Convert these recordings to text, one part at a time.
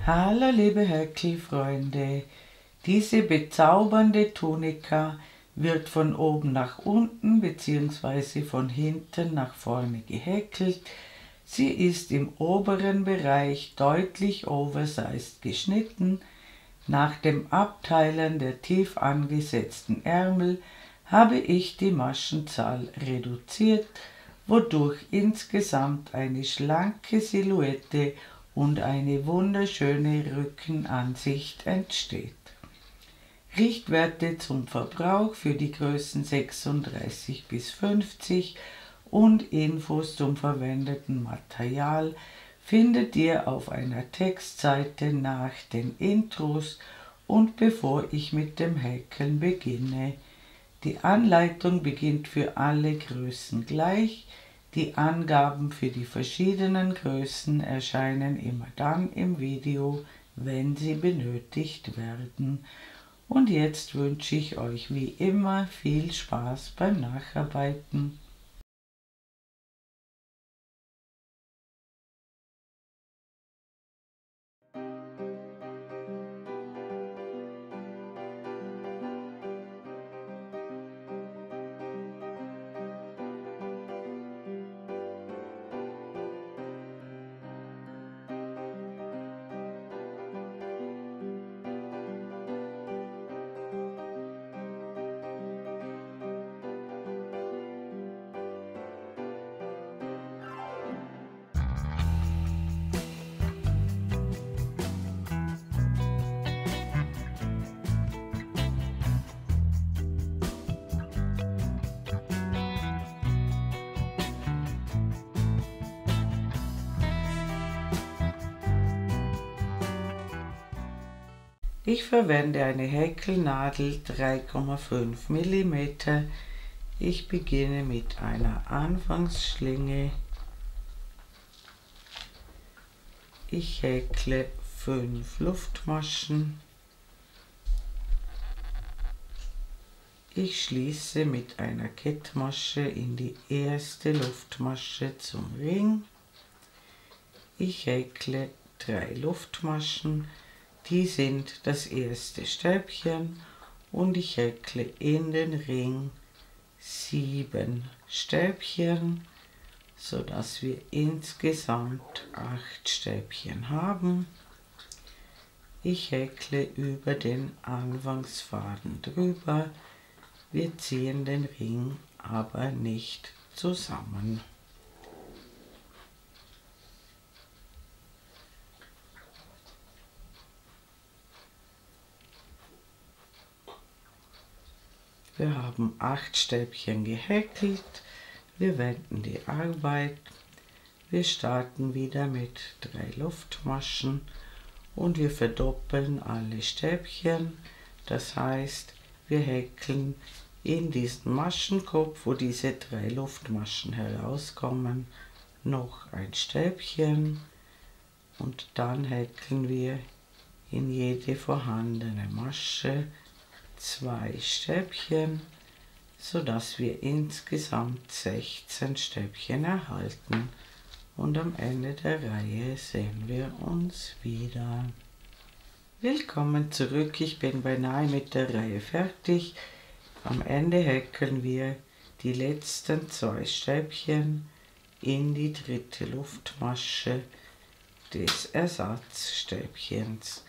Hallo liebe Häkelfreunde, diese bezaubernde Tunika wird von oben nach unten bzw. von hinten nach vorne gehäkelt. Sie ist im oberen Bereich deutlich oversized geschnitten. Nach dem Abteilen der tief angesetzten Ärmel habe ich die Maschenzahl reduziert, wodurch insgesamt eine schlanke Silhouette und eine wunderschöne Rückenansicht entsteht. Richtwerte zum Verbrauch für die Größen 36 bis 50 und Infos zum verwendeten Material findet ihr auf einer Textseite nach den Intros und bevor ich mit dem Häkeln beginne. Die Anleitung beginnt für alle Größen gleich. Die Angaben für die verschiedenen Größen erscheinen immer dann im Video, wenn sie benötigt werden. Und jetzt wünsche ich euch wie immer viel Spaß beim Nacharbeiten. Ich verwende eine Häkelnadel 3,5 mm. Ich beginne mit einer Anfangsschlinge. Ich häkle 5 Luftmaschen. Ich schließe mit einer Kettmasche in die erste Luftmasche zum Ring. Ich häkle 3 Luftmaschen. Die sind das erste Stäbchen und ich häkle in den Ring 7 Stäbchen, sodass wir insgesamt 8 Stäbchen haben. Ich häkle über den Anfangsfaden drüber. Wir ziehen den Ring aber nicht zusammen. Wir haben 8 Stäbchen gehäkelt. Wir wenden die Arbeit. Wir starten wieder mit 3 Luftmaschen und wir verdoppeln alle Stäbchen. Das heißt, wir häkeln in diesen Maschenkopf, wo diese 3 Luftmaschen herauskommen, noch ein Stäbchen und dann häkeln wir in jede vorhandene Masche 2 Stäbchen, sodass wir insgesamt 16 Stäbchen erhalten und am Ende der Reihe sehen wir uns wieder. Willkommen zurück, ich bin beinahe mit der Reihe fertig. Am Ende häkeln wir die letzten 2 Stäbchen in die dritte Luftmasche des Ersatzstäbchens.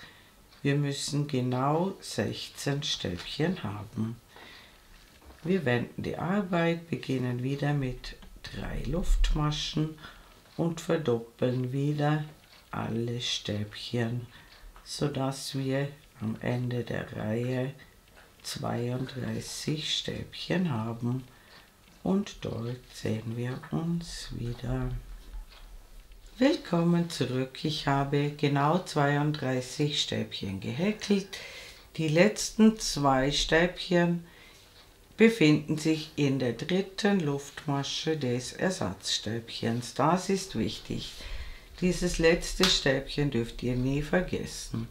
Wir müssen genau 16 Stäbchen haben. Wir wenden die Arbeit, beginnen wieder mit 3 Luftmaschen und verdoppeln wieder alle Stäbchen, sodass wir am Ende der Reihe 32 Stäbchen haben und dort sehen wir uns wieder. Willkommen zurück, ich habe genau 32 Stäbchen gehäkelt. Die letzten 2 Stäbchen befinden sich in der dritten Luftmasche des Ersatzstäbchens. Das ist wichtig. Dieses letzte Stäbchen dürft ihr nie vergessen.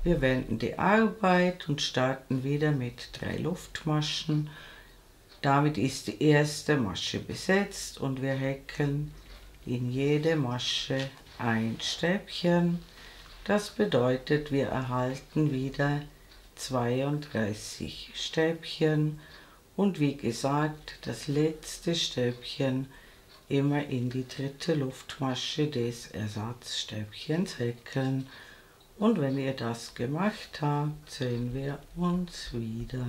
Wir wenden die Arbeit und starten wieder mit 3 Luftmaschen. Damit ist die erste Masche besetzt und wir häkeln in jede Masche ein Stäbchen. Das bedeutet, wir erhalten wieder 32 Stäbchen und wie gesagt, das letzte Stäbchen immer in die dritte Luftmasche des Ersatzstäbchens häkeln. Und wenn ihr das gemacht habt, sehen wir uns wieder.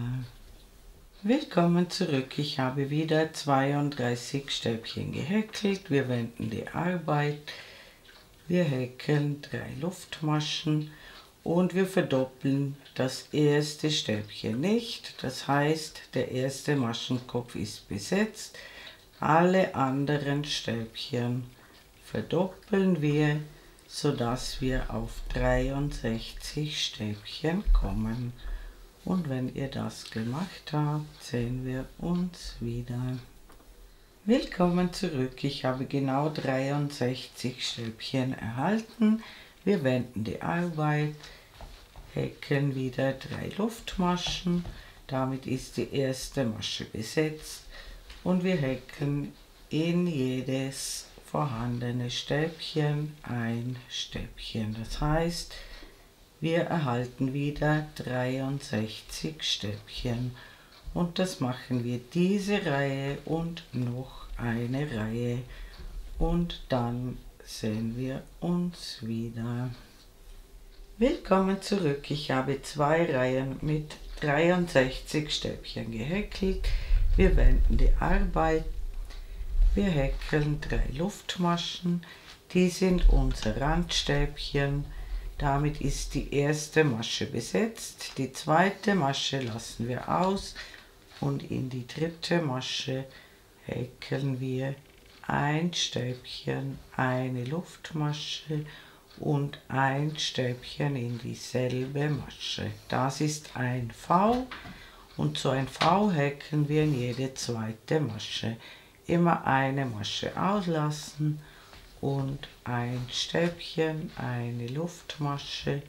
Willkommen zurück, ich habe wieder 32 Stäbchen gehäkelt. Wir wenden die Arbeit, wir häkeln 3 Luftmaschen und wir verdoppeln das erste Stäbchen nicht. Das heißt, der erste Maschenkopf ist besetzt. Alle anderen Stäbchen verdoppeln wir, sodass wir auf 63 Stäbchen kommen. Und wenn ihr das gemacht habt, sehen wir uns wieder. Willkommen zurück, ich habe genau 63 Stäbchen erhalten. Wir wenden die Arbeit, häkeln wieder 3 Luftmaschen. Damit ist die erste Masche besetzt und wir häkeln in jedes vorhandene Stäbchen ein Stäbchen. Das heißt, wir erhalten wieder 63 Stäbchen und das machen wir diese Reihe und noch eine Reihe und dann sehen wir uns wieder. Willkommen zurück, ich habe 2 Reihen mit 63 Stäbchen gehäkelt. Wir wenden die Arbeit, wir häkeln 3 Luftmaschen, die sind unser Randstäbchen. Damit ist die erste Masche besetzt, die zweite Masche lassen wir aus und in die dritte Masche häkeln wir ein Stäbchen, eine Luftmasche und ein Stäbchen in dieselbe Masche. Das ist ein V und so ein V häkeln wir in jede zweite Masche. Immer eine Masche auslassen und ein Stäbchen, eine Luftmasche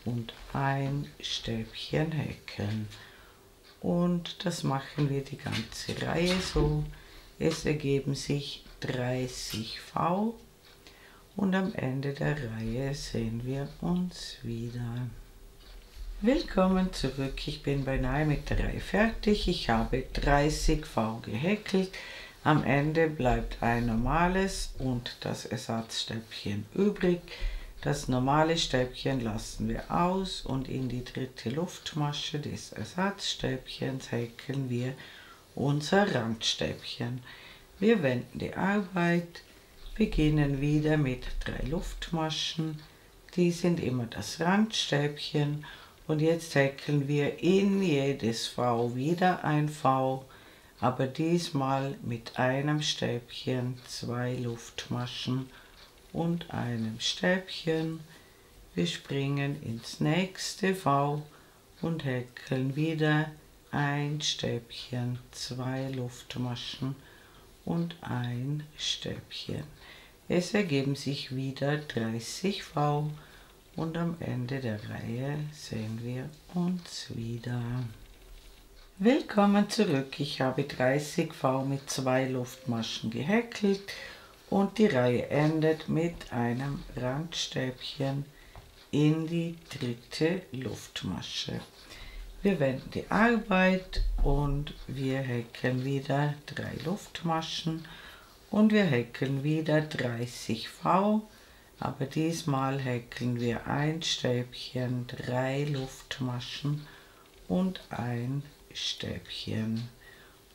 und ein Stäbchen häkeln. Und das machen wir die ganze Reihe so. Es ergeben sich 30 V und am Ende der Reihe sehen wir uns wieder. Willkommen zurück, ich bin beinahe mit der Reihe fertig. Ich habe 30 V gehäkelt. Am Ende bleibt ein normales und das Ersatzstäbchen übrig. Das normale Stäbchen lassen wir aus und in die dritte Luftmasche des Ersatzstäbchens häkeln wir unser Randstäbchen. Wir wenden die Arbeit, beginnen wieder mit 3 Luftmaschen. Die sind immer das Randstäbchen und jetzt häkeln wir in jedes V wieder ein V. Aber diesmal mit einem Stäbchen, 2 Luftmaschen und einem Stäbchen. Wir springen ins nächste V und häkeln wieder ein Stäbchen, 2 Luftmaschen und ein Stäbchen. Es ergeben sich wieder 30 V und am Ende der Reihe sehen wir uns wieder. Willkommen zurück, ich habe 30 V mit 2 Luftmaschen gehäkelt und die Reihe endet mit einem Randstäbchen in die dritte Luftmasche. Wir wenden die Arbeit und wir häkeln wieder 3 Luftmaschen und wir häkeln wieder 30 V, aber diesmal häkeln wir ein Stäbchen, 3 Luftmaschen und ein Stäbchen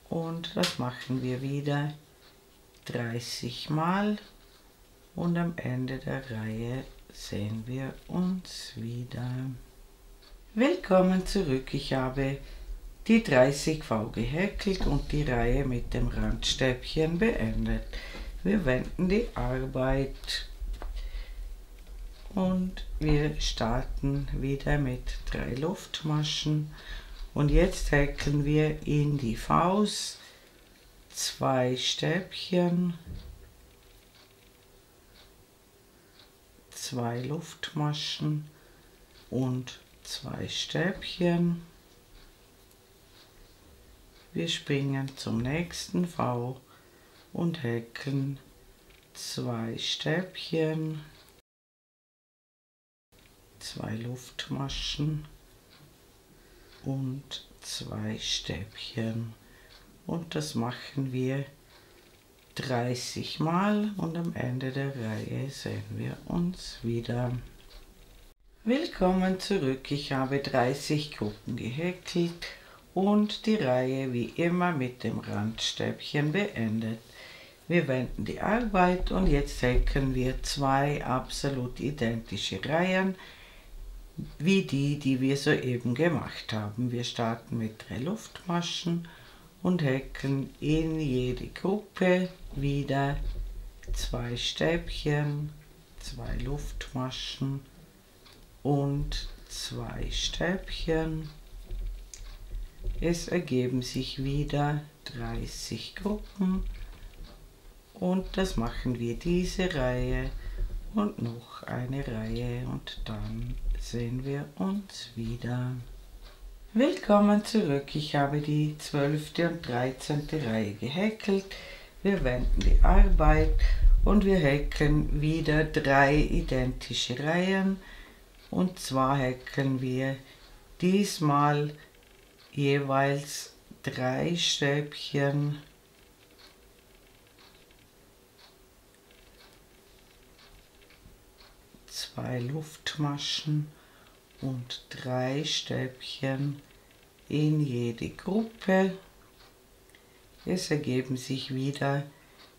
und das machen wir wieder 30 Mal und am Ende der Reihe sehen wir uns wieder. Willkommen zurück, ich habe die 30 V gehäkelt und die Reihe mit dem Randstäbchen beendet. Wir wenden die Arbeit und wir starten wieder mit 3 Luftmaschen. Und jetzt häkeln wir in die Vs 2 Stäbchen, 2 Luftmaschen und 2 Stäbchen. Wir springen zum nächsten V und häkeln 2 Stäbchen, 2 Luftmaschen und 2 Stäbchen. Und das machen wir 30 Mal und am Ende der Reihe sehen wir uns wieder. Willkommen zurück, ich habe 30 Gruppen gehäkelt und die Reihe wie immer mit dem Randstäbchen beendet. Wir wenden die Arbeit und jetzt häkeln wir 2 absolut identische Reihen, wie die wir soeben gemacht haben. Wir starten mit 3 Luftmaschen und häkeln in jede Gruppe wieder 2 Stäbchen, 2 Luftmaschen und 2 Stäbchen. Es ergeben sich wieder 30 Gruppen und das machen wir diese Reihe und noch eine Reihe und dann sehen wir uns wieder. Willkommen zurück, ich habe die 12. und 13. Reihe gehäkelt. Wir wenden die Arbeit und wir häkeln wieder 3 identische Reihen und zwar häkeln wir diesmal jeweils 3 Stäbchen, 2 Luftmaschen und 3 Stäbchen in jede Gruppe. Es ergeben sich wieder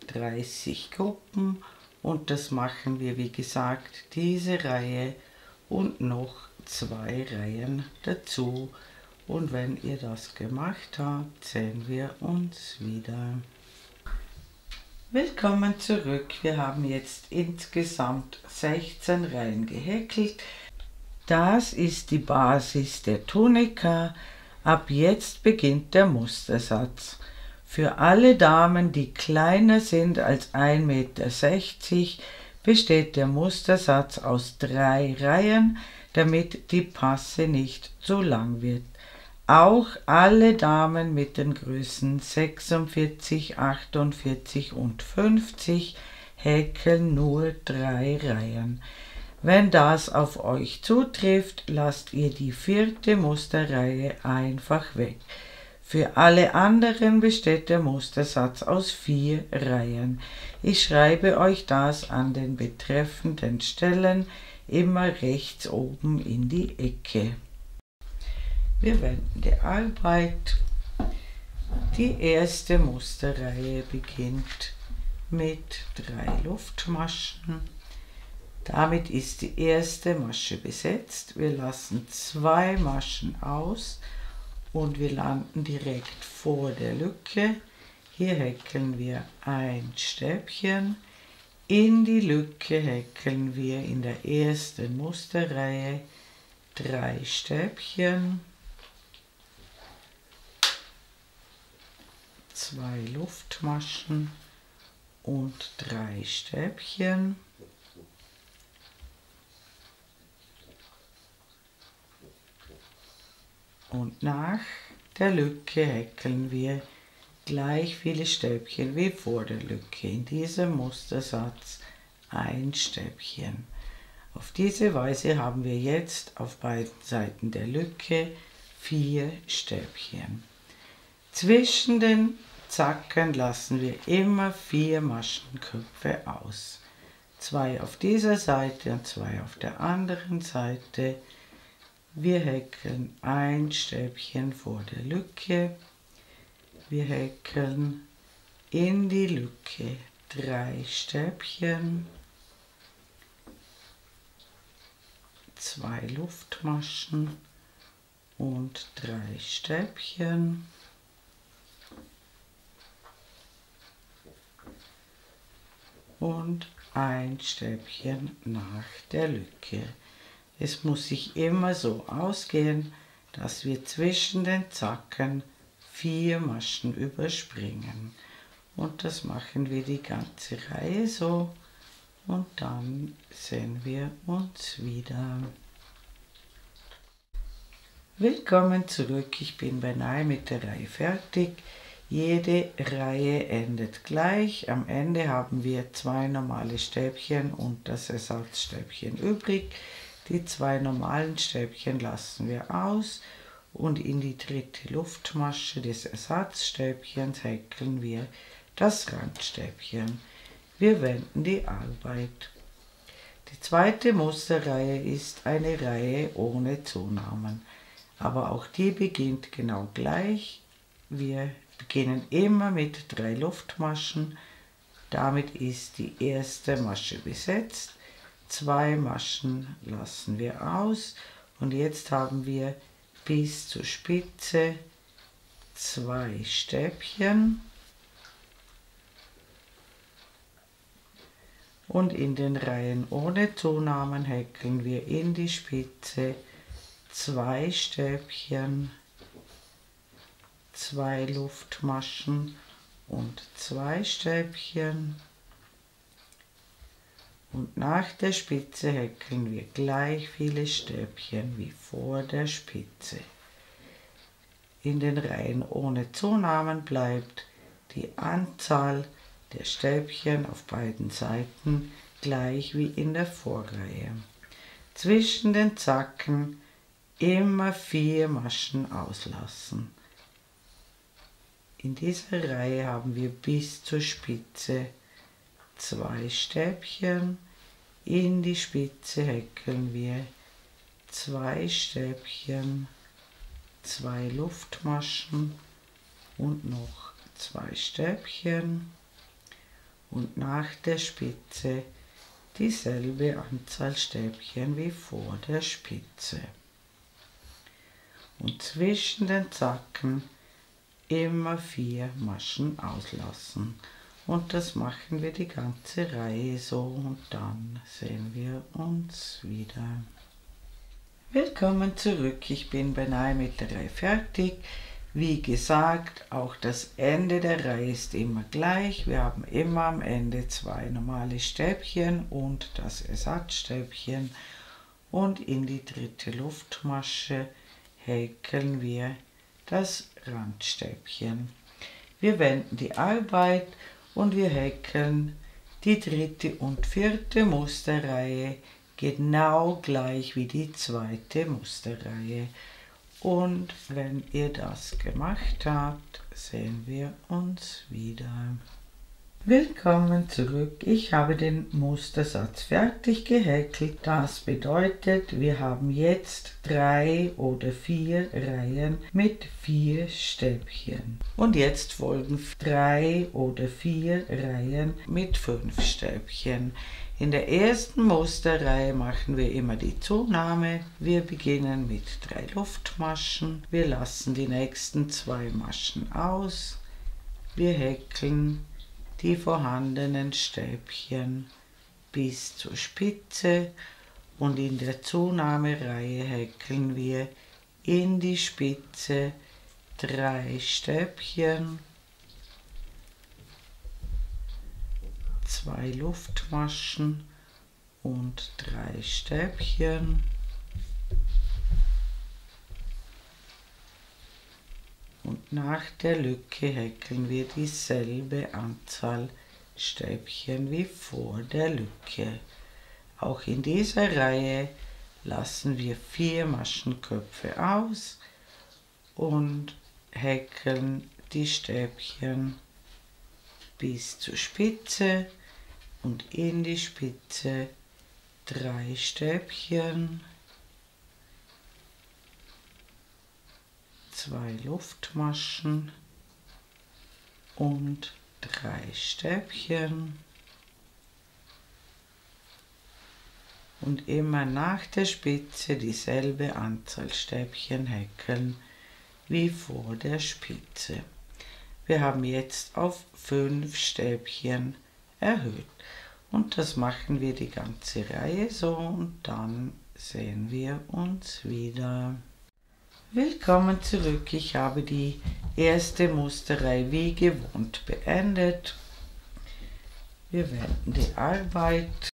30 Gruppen und das machen wir wie gesagt diese Reihe und noch 2 Reihen dazu. Und wenn ihr das gemacht habt, sehen wir uns wieder. Willkommen zurück. Wir haben jetzt insgesamt 16 Reihen gehäkelt. Das ist die Basis der Tunika. Ab jetzt beginnt der Mustersatz. Für alle Damen, die kleiner sind als 1,60 m, besteht der Mustersatz aus 3 Reihen, damit die Passe nicht zu lang wird. Auch alle Damen mit den Größen 46, 48 und 50 häkeln nur 3 Reihen. Wenn das auf euch zutrifft, lasst ihr die 4. Musterreihe einfach weg. Für alle anderen besteht der Mustersatz aus 4 Reihen. Ich schreibe euch das an den betreffenden Stellen immer rechts oben in die Ecke. Wir wenden die Arbeit. Die erste Musterreihe beginnt mit 3 Luftmaschen. Damit ist die erste Masche besetzt. Wir lassen 2 Maschen aus und wir landen direkt vor der Lücke. Hier häkeln wir ein Stäbchen. In die Lücke häkeln wir in der ersten Musterreihe 3 Stäbchen, 2 Luftmaschen und 3 Stäbchen. Und nach der Lücke häkeln wir gleich viele Stäbchen wie vor der Lücke. In diesem Mustersatz ein Stäbchen. Auf diese Weise haben wir jetzt auf beiden Seiten der Lücke 4 Stäbchen. Zwischen den Zacken lassen wir immer 4 Maschenköpfe aus. 2 auf dieser Seite und 2 auf der anderen Seite. Wir häkeln ein Stäbchen vor der Lücke. Wir häkeln in die Lücke 3 Stäbchen, 2 Luftmaschen und 3 Stäbchen. Und ein Stäbchen nach der Lücke. Es muss sich immer so ausgehen, dass wir zwischen den Zacken 4 Maschen überspringen. Und das machen wir die ganze Reihe so und dann sehen wir uns wieder. Willkommen zurück, ich bin beinahe mit der Reihe fertig. Jede Reihe endet gleich. Am Ende haben wir 2 normale Stäbchen und das Ersatzstäbchen übrig. Die 2 normalen Stäbchen lassen wir aus und in die dritte Luftmasche des Ersatzstäbchens häkeln wir das Randstäbchen. Wir wenden die Arbeit. Die zweite Musterreihe ist eine Reihe ohne Zunahmen, aber auch die beginnt genau gleich. Wir beginnen immer mit 3 Luftmaschen, damit ist die erste Masche besetzt, 2 Maschen lassen wir aus und jetzt haben wir bis zur Spitze 2 Stäbchen und in den Reihen ohne Zunahmen häkeln wir in die Spitze 2 Stäbchen, 2 Luftmaschen und 2 Stäbchen und nach der Spitze häkeln wir gleich viele Stäbchen wie vor der Spitze. In den Reihen ohne Zunahmen bleibt die Anzahl der Stäbchen auf beiden Seiten gleich wie in der Vorreihe. Zwischen den Zacken immer 4 Maschen auslassen. In dieser Reihe haben wir bis zur Spitze 2 Stäbchen, in die Spitze häkeln wir 2 Stäbchen, 2 Luftmaschen und noch 2 Stäbchen und nach der Spitze dieselbe Anzahl Stäbchen wie vor der Spitze. Und zwischen den Zacken immer 4 Maschen auslassen. Und das machen wir die ganze Reihe so und dann sehen wir uns wieder. Willkommen zurück, ich bin beinahe mit der Reihe fertig. Wie gesagt, auch das Ende der Reihe ist immer gleich. Wir haben immer am Ende 2 normale Stäbchen und das Ersatzstäbchen und in die dritte Luftmasche häkeln wir das Randstäbchen. Wir wenden die Arbeit und wir häkeln die dritte und vierte Musterreihe genau gleich wie die zweite Musterreihe. Und wenn ihr das gemacht habt, sehen wir uns wieder. Willkommen zurück. Ich habe den Mustersatz fertig gehäkelt. Das bedeutet, wir haben jetzt 3 oder 4 Reihen mit 4 Stäbchen. Und jetzt folgen 3 oder 4 Reihen mit 5 Stäbchen. In der ersten Musterreihe machen wir immer die Zunahme. Wir beginnen mit 3 Luftmaschen. Wir lassen die nächsten 2 Maschen aus. Wir häkeln die vorhandenen Stäbchen bis zur Spitze und in der Zunahmereihe häkeln wir in die Spitze 3 Stäbchen, 2 Luftmaschen und 3 Stäbchen. Und nach der Lücke häkeln wir dieselbe Anzahl Stäbchen wie vor der Lücke. Auch in dieser Reihe lassen wir 4 Maschenköpfe aus und häkeln die Stäbchen bis zur Spitze und in die Spitze 3 Stäbchen, 2 Luftmaschen und 3 Stäbchen und immer nach der Spitze dieselbe Anzahl Stäbchen häkeln wie vor der Spitze. Wir haben jetzt auf 5 Stäbchen erhöht und das machen wir die ganze Reihe so und dann sehen wir uns wieder. Willkommen zurück, ich habe die erste Musterreihe wie gewohnt beendet. Wir wenden die Arbeit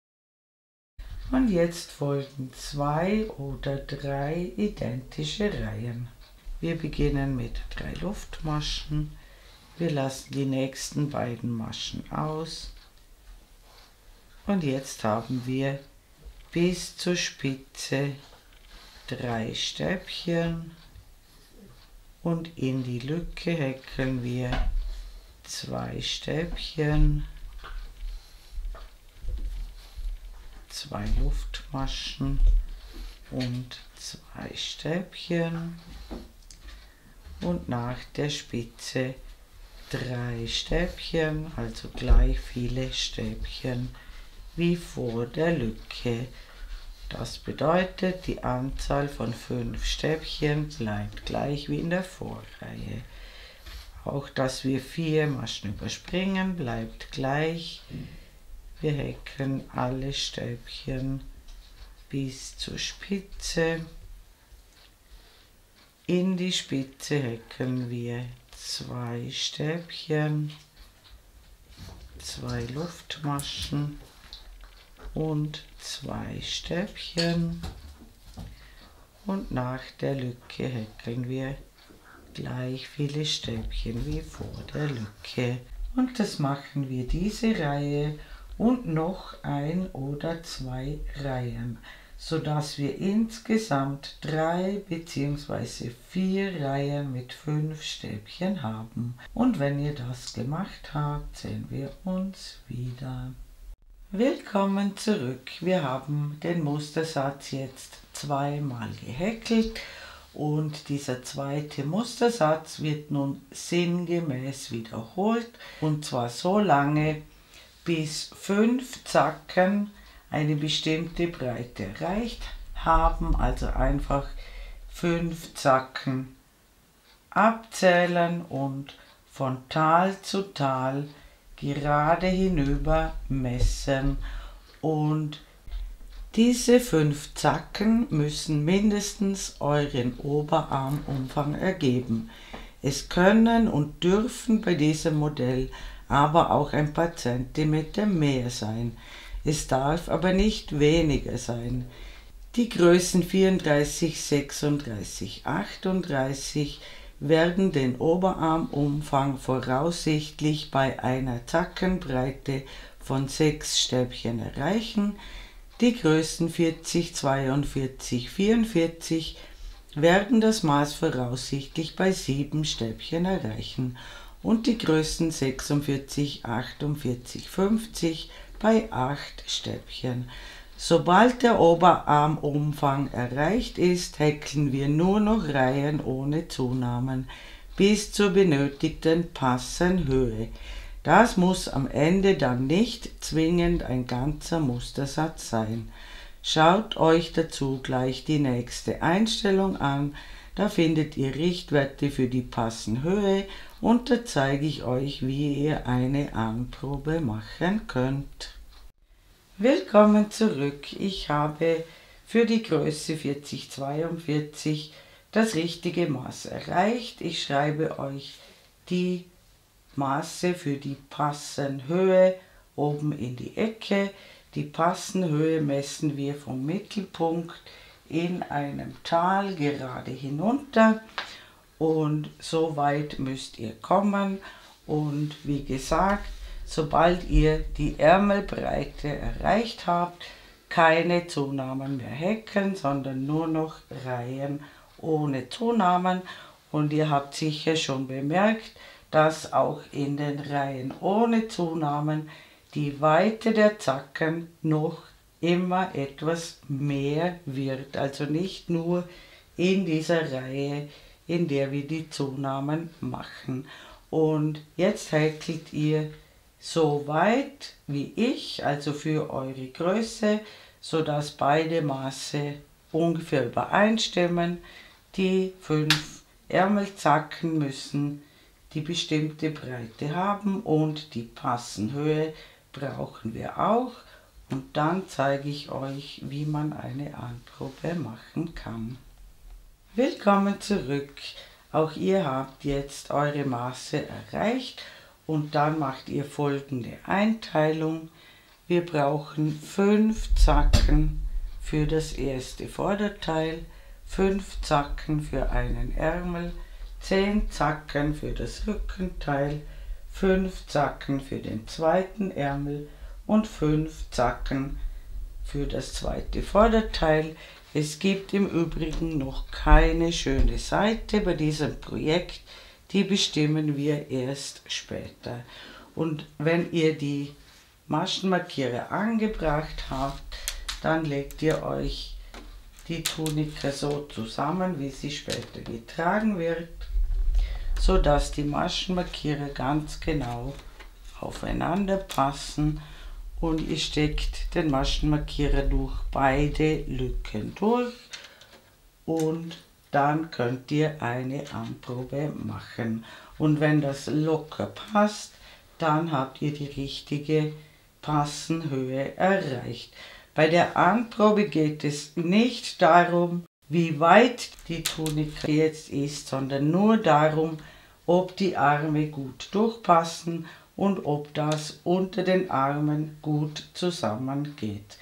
und jetzt folgen 2 oder 3 identische Reihen. Wir beginnen mit 3 Luftmaschen, wir lassen die nächsten beiden Maschen aus und jetzt haben wir bis zur Spitze 3 Stäbchen und in die Lücke häkeln wir 2 Stäbchen, 2 Luftmaschen und 2 Stäbchen und nach der Spitze 3 Stäbchen, also gleich viele Stäbchen wie vor der Lücke. Das bedeutet, die Anzahl von 5 Stäbchen bleibt gleich wie in der Vorreihe. Auch dass wir 4 Maschen überspringen, bleibt gleich. Wir häkeln alle Stäbchen bis zur Spitze. In die Spitze häkeln wir 2 Stäbchen, 2 Luftmaschen und 2 Stäbchen und nach der Lücke häkeln wir gleich viele Stäbchen wie vor der Lücke. Und das machen wir diese Reihe und noch 1 oder 2 Reihen, sodass wir insgesamt 3 bzw. 4 Reihen mit 5 Stäbchen haben. Und wenn ihr das gemacht habt, sehen wir uns wieder. Willkommen zurück. Wir haben den Mustersatz jetzt zweimal gehäkelt und dieser zweite Mustersatz wird nun sinngemäß wiederholt und zwar so lange, bis 5 Zacken eine bestimmte Breite erreicht haben, also einfach 5 Zacken abzählen und von Tal zu Tal gerade hinüber messen und diese 5 Zacken müssen mindestens euren Oberarmumfang ergeben. Es können und dürfen bei diesem Modell aber auch ein paar Zentimeter mehr sein. Es darf aber nicht weniger sein. Die Größen 34, 36, 38 werden den Oberarmumfang voraussichtlich bei einer Zackenbreite von 6 Stäbchen erreichen. Die Größen 40, 42, 44 werden das Maß voraussichtlich bei 7 Stäbchen erreichen und die Größen 46, 48, 50 bei 8 Stäbchen. Sobald der Oberarmumfang erreicht ist, häkeln wir nur noch Reihen ohne Zunahmen bis zur benötigten Passenhöhe. Das muss am Ende dann nicht zwingend ein ganzer Mustersatz sein. Schaut euch dazu gleich die nächste Einstellung an, da findet ihr Richtwerte für die Passenhöhe und da zeige ich euch, wie ihr eine Anprobe machen könnt. Willkommen zurück. Ich habe für die Größe 4042 das richtige Maß erreicht. Ich schreibe euch die Maße für die Passenhöhe oben in die Ecke. Die Passenhöhe messen wir vom Mittelpunkt in einem Tal gerade hinunter und so weit müsst ihr kommen und wie gesagt, sobald ihr die Ärmelbreite erreicht habt, keine Zunahmen mehr häkeln, sondern nur noch Reihen ohne Zunahmen. Und ihr habt sicher schon bemerkt, dass auch in den Reihen ohne Zunahmen die Weite der Zacken noch immer etwas mehr wird. Also nicht nur in dieser Reihe, in der wir die Zunahmen machen. Und jetzt häkelt ihr so weit wie ich, also für eure Größe, sodass beide Maße ungefähr übereinstimmen. Die 5 Ärmelzacken müssen die bestimmte Breite haben und die Passenhöhe brauchen wir auch. Und dann zeige ich euch, wie man eine Anprobe machen kann. Willkommen zurück. Auch ihr habt jetzt eure Maße erreicht. Und dann macht ihr folgende Einteilung. Wir brauchen 5 Zacken für das erste Vorderteil, 5 Zacken für einen Ärmel, 10 Zacken für das Rückenteil, 5 Zacken für den zweiten Ärmel und 5 Zacken für das zweite Vorderteil. Es gibt im Übrigen noch keine schöne Seite bei diesem Projekt, die bestimmen wir erst später. Und wenn ihr die Maschenmarkierer angebracht habt, dann legt ihr euch die Tunika so zusammen, wie sie später getragen wird, so dass die Maschenmarkierer ganz genau aufeinander passen und ihr steckt den Maschenmarkierer durch beide Lücken durch und dann könnt ihr eine Anprobe machen. Und wenn das locker passt, dann habt ihr die richtige Passenhöhe erreicht. Bei der Anprobe geht es nicht darum, wie weit die Tunika jetzt ist, sondern nur darum, ob die Arme gut durchpassen und ob das unter den Armen gut zusammengeht.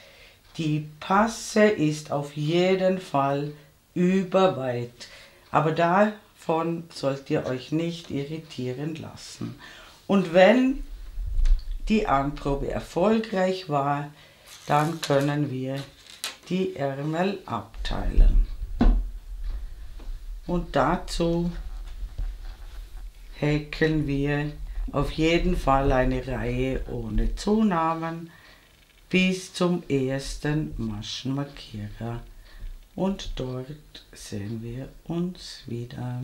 Die Passe ist auf jeden Fall überweit, aber davon sollt ihr euch nicht irritieren lassen. Und wenn die Anprobe erfolgreich war, dann können wir die Ärmel abteilen. Und dazu häkeln wir auf jeden Fall eine Reihe ohne Zunahmen bis zum ersten Maschenmarkierer. Und dort sehen wir uns wieder.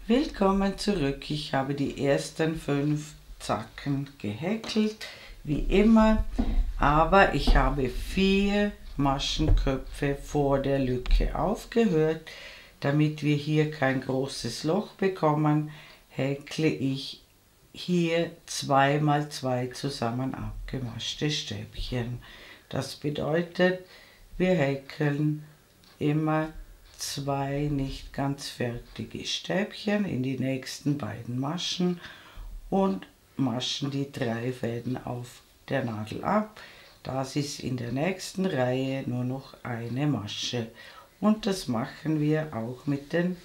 Willkommen zurück. Ich habe die ersten 5 Zacken gehäkelt, wie immer, aber ich habe 4 Maschenköpfe vor der Lücke aufgehört. Damit wir hier kein großes Loch bekommen, häkle ich hier 2 mal 2 zusammen abgemaschte Stäbchen. Das bedeutet, wir häkeln immer 2 nicht ganz fertige Stäbchen in die nächsten beiden Maschen und maschen die 3 Fäden auf der Nadel ab. Das ist in der nächsten Reihe nur noch eine Masche. Und das machen wir auch mit den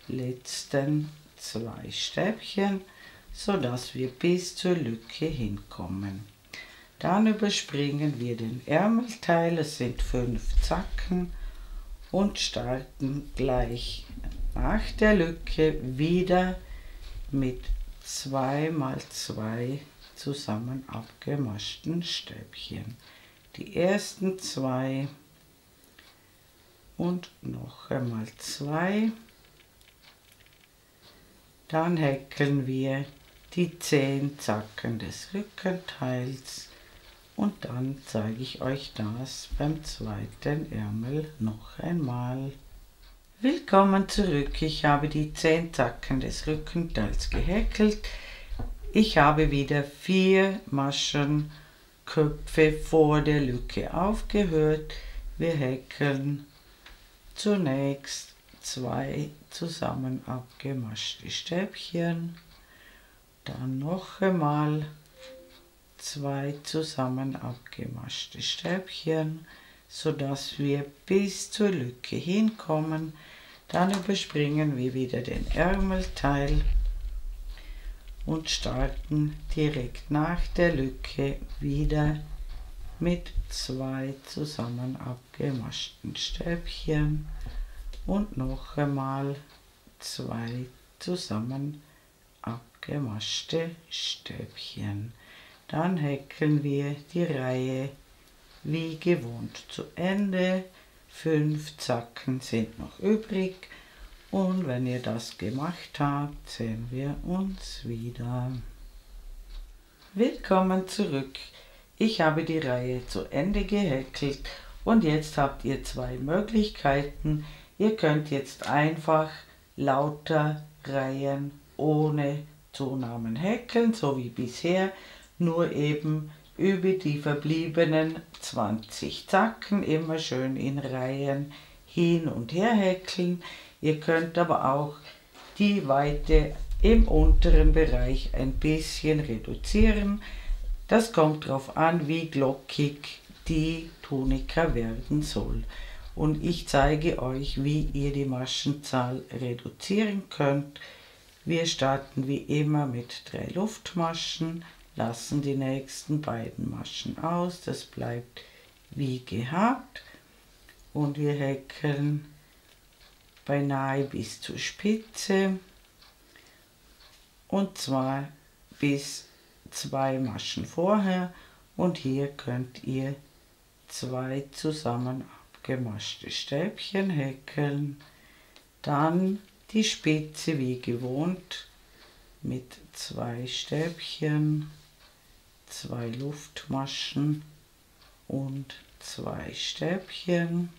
letzten 2 Stäbchen, so dass wir bis zur Lücke hinkommen. Dann überspringen wir den Ärmelteil, es sind 5 Zacken, und starten gleich nach der Lücke wieder mit 2 mal 2 zusammen abgemaschten Stäbchen. Die ersten 2 und noch einmal 2. Dann häkeln wir die 10 Zacken des Rückenteils und dann zeige ich euch das beim zweiten Ärmel noch einmal. Willkommen zurück. Ich habe die 10 Zacken des Rückenteils gehäkelt. Ich habe wieder 4 Maschenköpfe vor der Lücke aufgehört. Wir häkeln zunächst 2 zusammen abgemaschte Stäbchen, dann noch einmal 2 zusammen abgemaschte Stäbchen, so dass wir bis zur Lücke hinkommen. Dann überspringen wir wieder den Ärmelteil und starten direkt nach der Lücke wieder mit 2 zusammen abgemaschten Stäbchen und noch einmal 2 zusammen abgemaschte Stäbchen. Dann häkeln wir die Reihe wie gewohnt zu Ende. 5 Zacken sind noch übrig und wenn ihr das gemacht habt, sehen wir uns wieder. Willkommen zurück. Ich habe die Reihe zu Ende gehäkelt und jetzt habt ihr 2 Möglichkeiten. Ihr könnt jetzt einfach lauter Reihen ohne Zunahmen häkeln, so wie bisher, nur eben über die verbliebenen 20 Zacken immer schön in Reihen hin und her häkeln. Ihr könnt aber auch die Weite im unteren Bereich ein bisschen reduzieren. Das kommt darauf an, wie glockig die Tunika werden soll. Und ich zeige euch, wie ihr die Maschenzahl reduzieren könnt. Wir starten wie immer mit 3 Luftmaschen, lassen die nächsten beiden Maschen aus. Das bleibt wie gehabt und wir häkeln beinahe bis zur Spitze, und zwar bis 2 Maschen vorher, und hier könnt ihr 2 zusammen abgemaschte Stäbchen häkeln, dann die Spitze wie gewohnt mit 2 Stäbchen, 2 Luftmaschen und 2 Stäbchen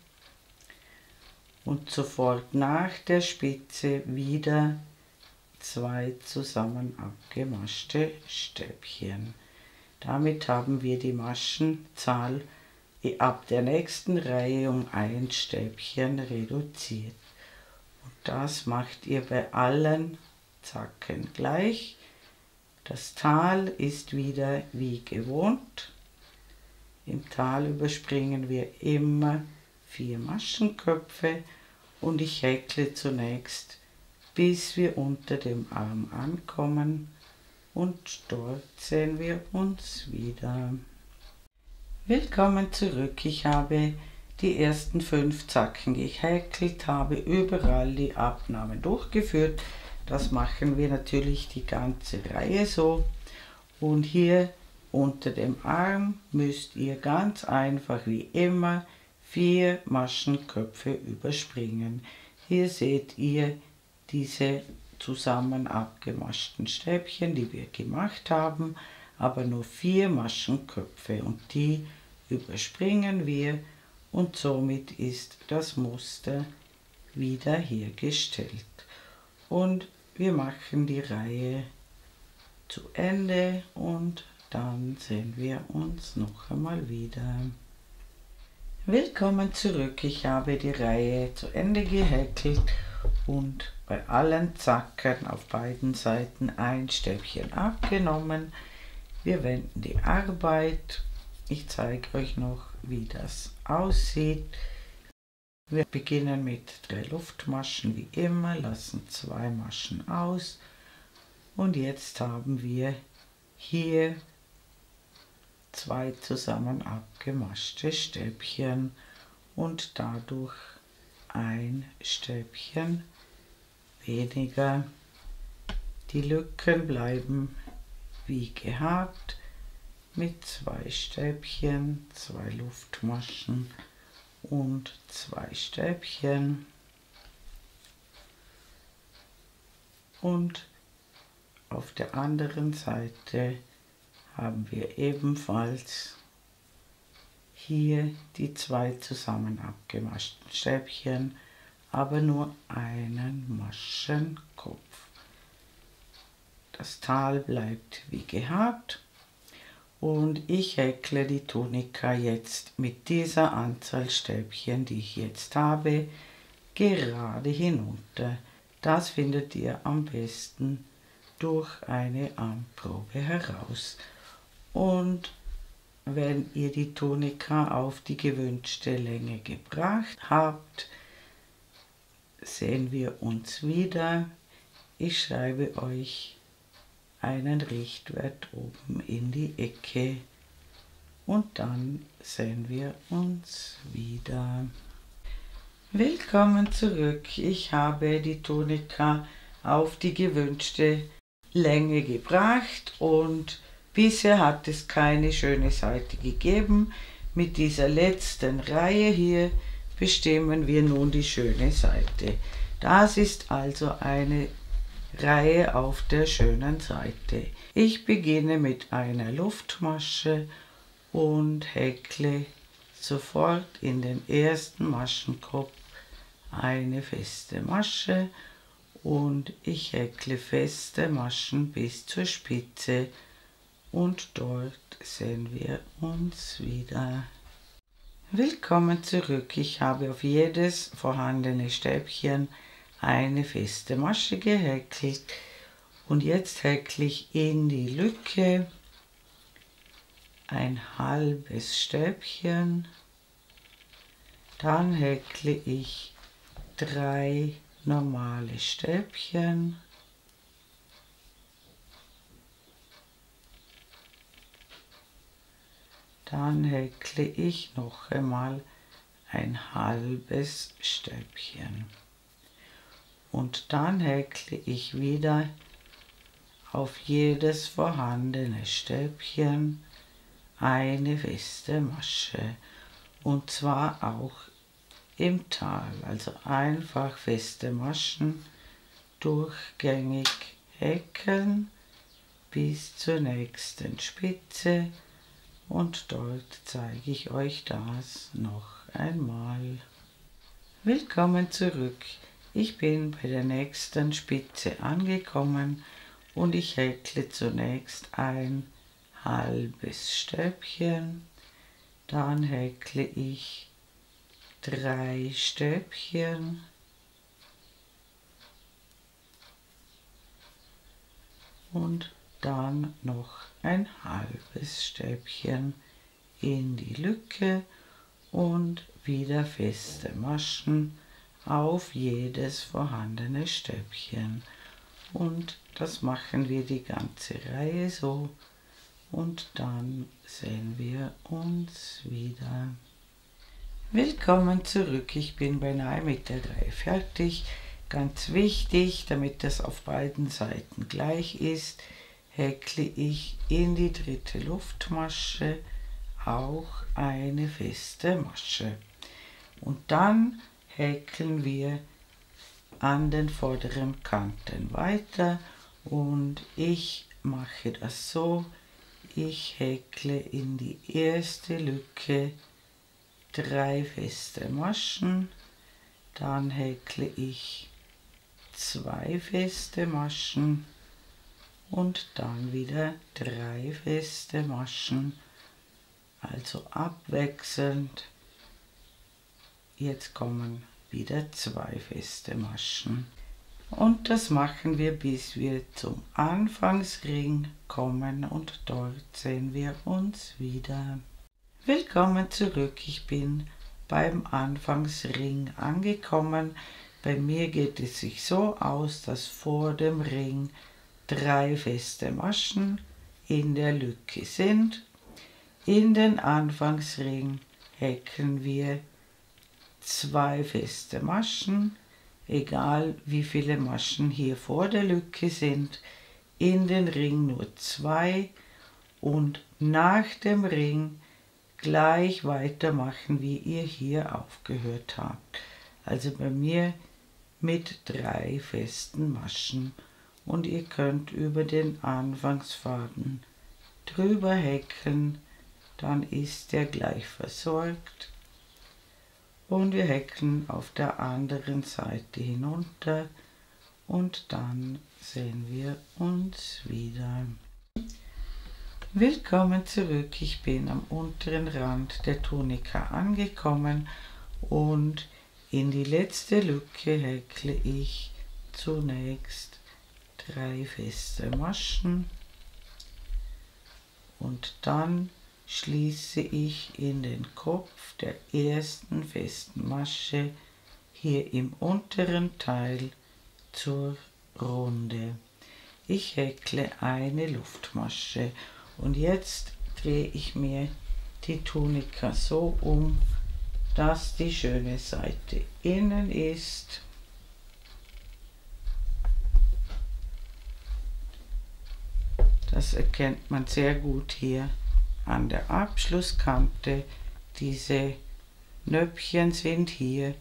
und sofort nach der Spitze wieder 2 zusammen abgemaschte Stäbchen. Damit haben wir die Maschenzahl ab der nächsten Reihe um 1 Stäbchen reduziert. Und das macht ihr bei allen Zacken gleich. Das Tal ist wieder wie gewohnt. Im Tal überspringen wir immer 4 Maschenköpfe und ich häkle zunächst, bis wir unter dem Arm ankommen, und dort sehen wir uns wieder. Willkommen zurück. Ich habe die ersten 5 Zacken gehäkelt, habe überall die Abnahmen durchgeführt. Das machen wir natürlich die ganze Reihe so. Und hier unter dem Arm müsst ihr ganz einfach wie immer 4 Maschenköpfe überspringen. Hier seht ihr diese zusammen abgemaschten Stäbchen, die wir gemacht haben, aber nur 4 Maschenköpfe, und die überspringen wir, und somit ist das Muster wieder hergestellt. Und wir machen die Reihe zu Ende und dann sehen wir uns noch einmal wieder. Willkommen zurück. Ich habe die Reihe zu Ende gehäkelt und bei allen Zacken auf beiden Seiten ein Stäbchen abgenommen. Wir wenden die Arbeit. Ich zeige euch noch, wie das aussieht. Wir beginnen mit 3 Luftmaschen wie immer, lassen 2 Maschen aus, und jetzt haben wir hier 2 zusammen abgemaschte Stäbchen und dadurch ein Stäbchen weniger. Die Lücken bleiben wie gehabt mit 2 Stäbchen, 2 Luftmaschen und 2 Stäbchen, und auf der anderen Seite haben wir ebenfalls hier die 2 zusammen abgemaschten Stäbchen, aber nur einen Maschenkopf. Das Tal bleibt wie gehabt. Und ich häkle die Tunika jetzt mit dieser Anzahl Stäbchen, die ich jetzt habe, gerade hinunter. Das findet ihr am besten durch eine Armprobe heraus. Und wenn ihr die Tunika auf die gewünschte Länge gebracht habt, sehen wir uns wieder. Ich schreibe euch einen Richtwert oben in die Ecke und dann sehen wir uns wieder. Willkommen zurück. Ich habe die Tunika auf die gewünschte Länge gebracht und bisher hat es keine schöne Seite gegeben. Mit dieser letzten Reihe hier bestimmen wir nun die schöne Seite. Das ist also eine Reihe auf der schönen Seite. Ich beginne mit einer Luftmasche und häkle sofort in den ersten Maschenkopf eine feste Masche, und ich häkle feste Maschen bis zur Spitze, und dort sehen wir uns wieder. Willkommen zurück. Ich habe auf jedes vorhandene Stäbchen eine feste Masche gehäkelt, und jetzt häkle ich in die Lücke ein halbes Stäbchen, dann häkle ich 3 normale Stäbchen, Dann häkle ich noch einmal ein halbes Stäbchen. Und dann häkle ich wieder auf jedes vorhandene Stäbchen eine feste Masche. Und zwar auch im Tal, also einfach feste Maschen durchgängig häkeln bis zur nächsten Spitze, und dort zeige ich euch das noch einmal. Willkommen zurück. Ich bin bei der nächsten Spitze angekommen und ich häkle zunächst ein halbes Stäbchen, dann häkle ich 3 Stäbchen und dann noch ein halbes Stäbchen in die Lücke und wieder feste Maschen auf jedes vorhandene Stäbchen. Und das machen wir die ganze Reihe so, und dann sehen wir uns wieder. Willkommen zurück, ich bin beinahe mit der Reihe fertig. Ganz wichtig, damit das auf beiden Seiten gleich ist, häkle ich in die dritte Luftmasche auch eine feste Masche. Und dann häkeln wir an den vorderen Kanten weiter, und ich mache das so: Ich häkle in die erste Lücke 3 feste Maschen, dann häkle ich 2 feste Maschen und dann wieder 3 feste Maschen, also abwechselnd. Jetzt kommen wieder 2 feste Maschen. Und das machen wir, bis wir zum Anfangsring kommen, und dort sehen wir uns wieder. Willkommen zurück, ich bin beim Anfangsring angekommen. Bei mir geht es sich so aus, dass vor dem Ring 3 feste Maschen in der Lücke sind. In den Anfangsring häkeln wir 2 feste Maschen, egal wie viele Maschen hier vor der Lücke sind, in den Ring nur 2, und nach dem Ring gleich weitermachen, wie ihr hier aufgehört habt. Also bei mir mit 3 festen Maschen, und ihr könnt über den Anfangsfaden drüber häkeln, dann ist der gleich versorgt. Und wir häkeln auf der anderen Seite hinunter, und dann sehen wir uns wieder. Willkommen zurück, ich bin am unteren Rand der Tunika angekommen, und in die letzte Lücke häkle ich zunächst 3 feste Maschen, und dann schließe ich in den Kopf der ersten festen Masche hier im unteren Teil zur Runde. Ich häkle eine Luftmasche, und jetzt drehe ich mir die Tunika so um, dass die schöne Seite innen ist. Das erkennt man sehr gut hier an der Abschlusskante. Diese Nöpfchen sind hier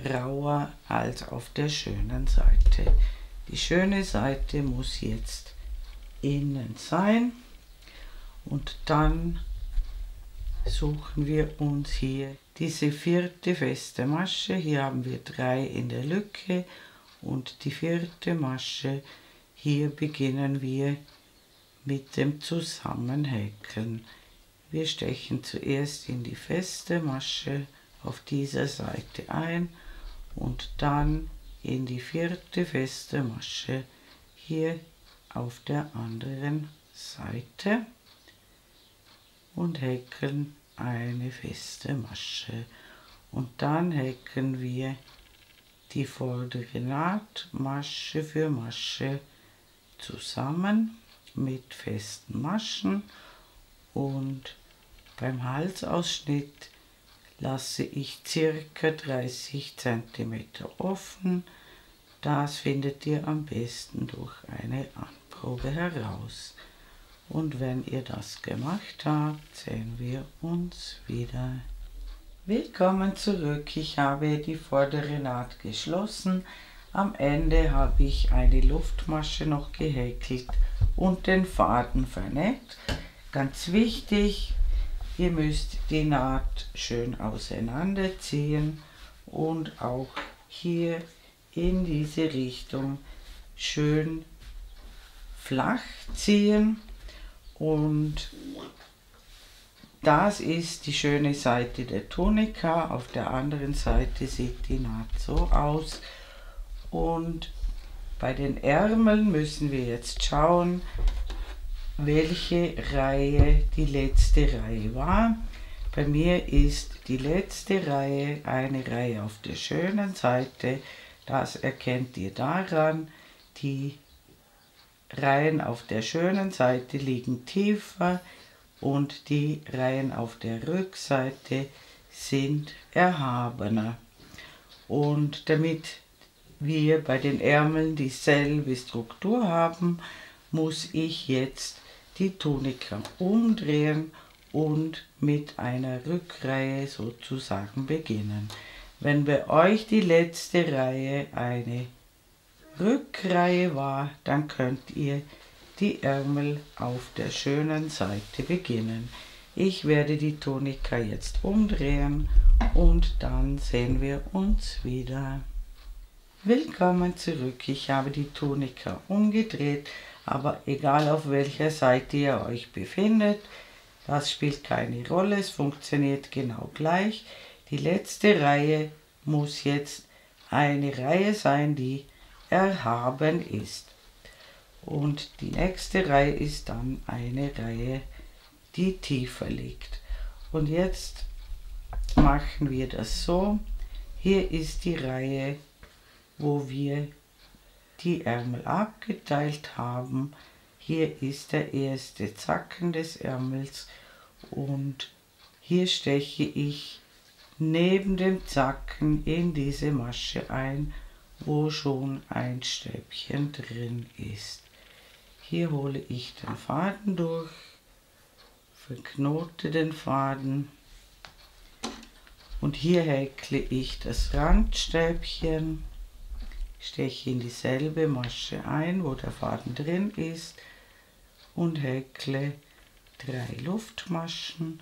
rauer als auf der schönen Seite. Die schöne Seite muss jetzt innen sein, und dann suchen wir uns hier diese 4. feste Masche. Hier haben wir 3 in der Lücke, und die 4. Masche, hier beginnen wir mit dem Zusammenhäkeln. Wir stechen zuerst in die feste Masche auf dieser Seite ein und dann in die 4. feste Masche hier auf der anderen Seite und häkeln eine feste Masche. Und dann häkeln wir die vordere Naht Masche für Masche zusammen mit festen Maschen, und Beim Halsausschnitt lasse ich ca. 30 cm offen. Das findet ihr am besten durch eine Anprobe heraus. Und wenn ihr das gemacht habt, sehen wir uns wieder. Willkommen zurück. Ich habe die vordere Naht geschlossen. Am Ende habe ich eine Luftmasche noch gehäkelt und den Faden vernäht. Ganz wichtig, ihr müsst die Naht schön auseinanderziehen und auch hier in diese Richtung schön flach ziehen. Und das ist die schöne Seite der Tunika. Auf der anderen Seite sieht die Naht so aus. Und bei den Ärmeln müssen wir jetzt schauen, welche Reihe die letzte Reihe war. Bei mir ist die letzte Reihe eine Reihe auf der schönen Seite. Das erkennt ihr daran, die Reihen auf der schönen Seite liegen tiefer und die Reihen auf der Rückseite sind erhabener. Und damit wir bei den Ärmeln dieselbe Struktur haben, muss ich jetzt die Tunika umdrehen und mit einer Rückreihe sozusagen beginnen. Wenn bei euch die letzte Reihe eine Rückreihe war, dann könnt ihr die Ärmel auf der schönen Seite beginnen. Ich werde die Tunika jetzt umdrehen und dann sehen wir uns wieder. Willkommen zurück. Ich habe die Tunika umgedreht, aber egal auf welcher Seite ihr euch befindet, das spielt keine Rolle, es funktioniert genau gleich. Die letzte Reihe muss jetzt eine Reihe sein, die erhaben ist. Und die nächste Reihe ist dann eine Reihe, die tiefer liegt. Und jetzt machen wir das so. Hier ist die Reihe, wo wir die Ärmel abgeteilt haben. Hier ist der erste Zacken des Ärmels und hier steche ich neben dem Zacken in diese Masche ein, wo schon ein Stäbchen drin ist. Hier hole ich den Faden durch, verknote den Faden und hier häkle ich das Randstäbchen, steche in dieselbe Masche ein, wo der Faden drin ist und häkle 3 Luftmaschen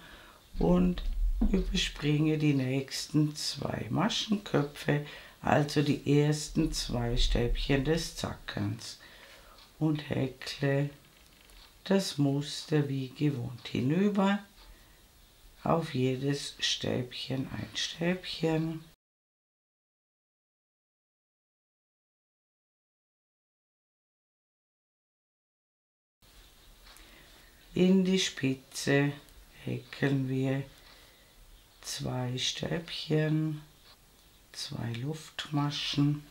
und überspringe die nächsten 2 Maschenköpfe, also die ersten 2 Stäbchen des Zackens, und häkle das Muster wie gewohnt hinüber, auf jedes Stäbchen ein Stäbchen. In die Spitze häkeln wir 2 Stäbchen, 2 Luftmaschen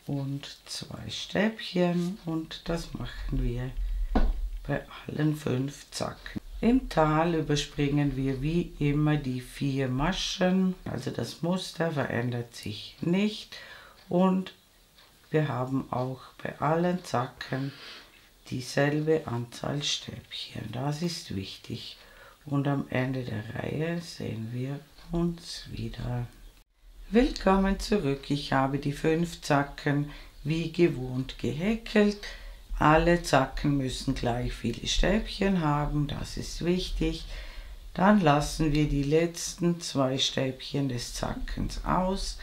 und 2 Stäbchen, und das machen wir bei allen 5 Zacken. Im Tal überspringen wir wie immer die 4 Maschen, also das Muster verändert sich nicht, und wir haben auch bei allen Zacken dieselbe Anzahl Stäbchen. Das ist wichtig. Und am Ende der Reihe sehen wir uns wieder. Willkommen zurück. Ich habe die 5 Zacken wie gewohnt gehäkelt. Alle Zacken müssen gleich viele Stäbchen haben, das ist wichtig. Dann lassen wir die letzten 2 Stäbchen des Zackens aus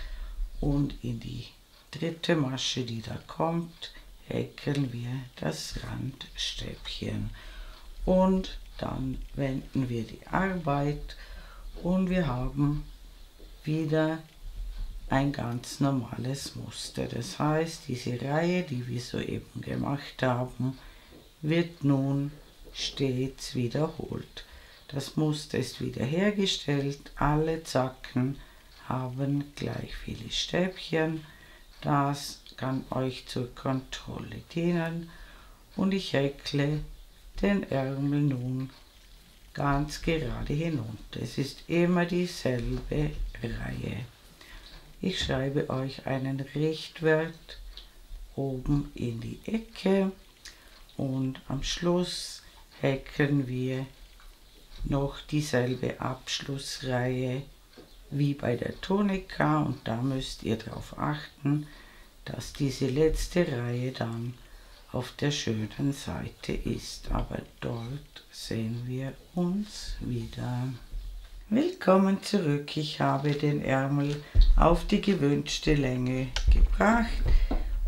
und in die dritte Masche, die da kommt, häkeln wir das Randstäbchen. Und dann wenden wir die Arbeit und wir haben wieder ein ganz normales Muster. Das heißt, diese Reihe, die wir soeben gemacht haben, wird nun stets wiederholt. Das Muster ist wiederhergestellt, alle Zacken haben gleich viele Stäbchen. Das kann euch zur Kontrolle dienen und ich häkle den Ärmel nun ganz gerade hinunter. Es ist immer dieselbe Reihe. Ich schreibe euch einen Richtwert oben in die Ecke und am Schluss häkeln wir noch dieselbe Abschlussreihe wie bei der Tonika, und da müsst ihr darauf achten, dass diese letzte Reihe dann auf der schönen Seite ist. Aber dort sehen wir uns wieder. Willkommen zurück. Ich habe den Ärmel auf die gewünschte Länge gebracht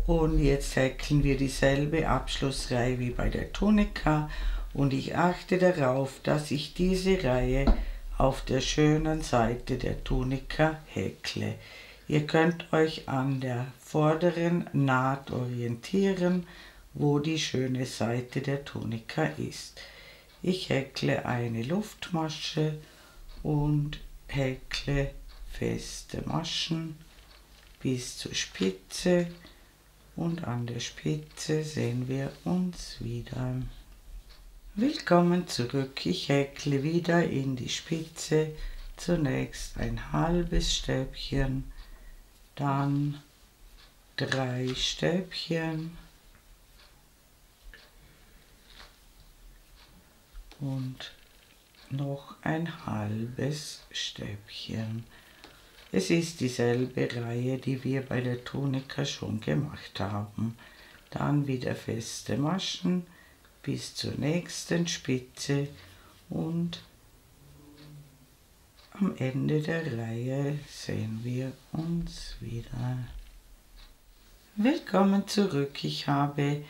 und jetzt häkeln wir dieselbe Abschlussreihe wie bei der Tonika, und ich achte darauf, dass ich diese Reihe auf der schönen Seite der Tonika häkle. Ihr könnt euch an der vorderen Naht orientieren, wo die schöne Seite der Tonika ist. Ich häkle eine Luftmasche und häkle feste Maschen bis zur Spitze, und an der Spitze sehen wir uns wieder. Willkommen zurück. Ich häkle wieder in die Spitze, zunächst ein halbes Stäbchen, dann 3 Stäbchen und noch ein halbes Stäbchen. Es ist dieselbe Reihe, die wir bei der Tonika schon gemacht haben. Dann wieder feste Maschen bis zur nächsten Spitze und am Ende der Reihe sehen wir uns wieder. Willkommen zurück. Ich habe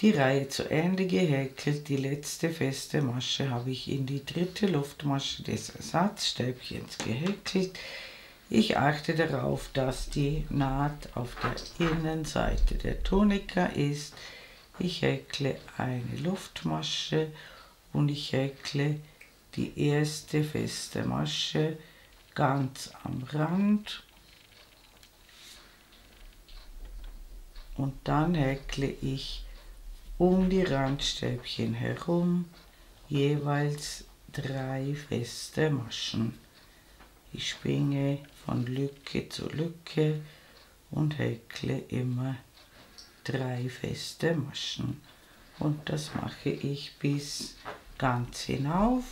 die Reihe zu Ende gehäkelt. Die letzte feste Masche habe ich in die dritte Luftmasche des Ersatzstäbchens gehäkelt. Ich achte darauf, dass die Naht auf der Innenseite der Tonika ist. Ich häkle eine Luftmasche und ich häkle die erste feste Masche ganz am Rand und dann häkle ich um die Randstäbchen herum jeweils 3 feste Maschen. Ich springe von Lücke zu Lücke und häkle immer 3 feste Maschen, und das mache ich bis ganz hinauf.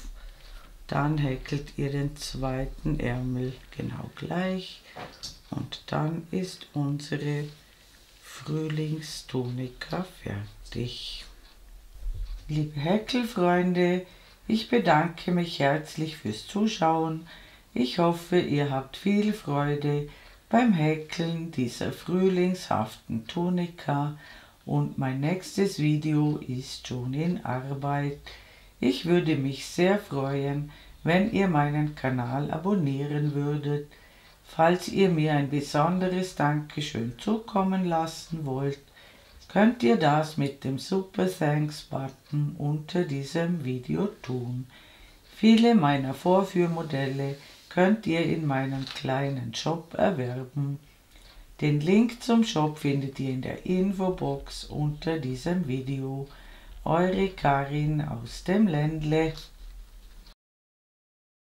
Dann häkelt ihr den zweiten Ärmel genau gleich und dann ist unsere Frühlingstonika fertig. Liebe Häkelfreunde, ich bedanke mich herzlich fürs Zuschauen. Ich hoffe, ihr habt viel Freude beim Häkeln dieser frühlingshaften Tonika, und mein nächstes Video ist schon in Arbeit. Ich würde mich sehr freuen, wenn ihr meinen Kanal abonnieren würdet. Falls ihr mir ein besonderes Dankeschön zukommen lassen wollt, könnt ihr das mit dem Super Thanks Button unter diesem Video tun. Viele meiner Vorführmodelle könnt ihr in meinem kleinen Shop erwerben. Den Link zum Shop findet ihr in der Infobox unter diesem Video. Eure Karin aus dem Ländle.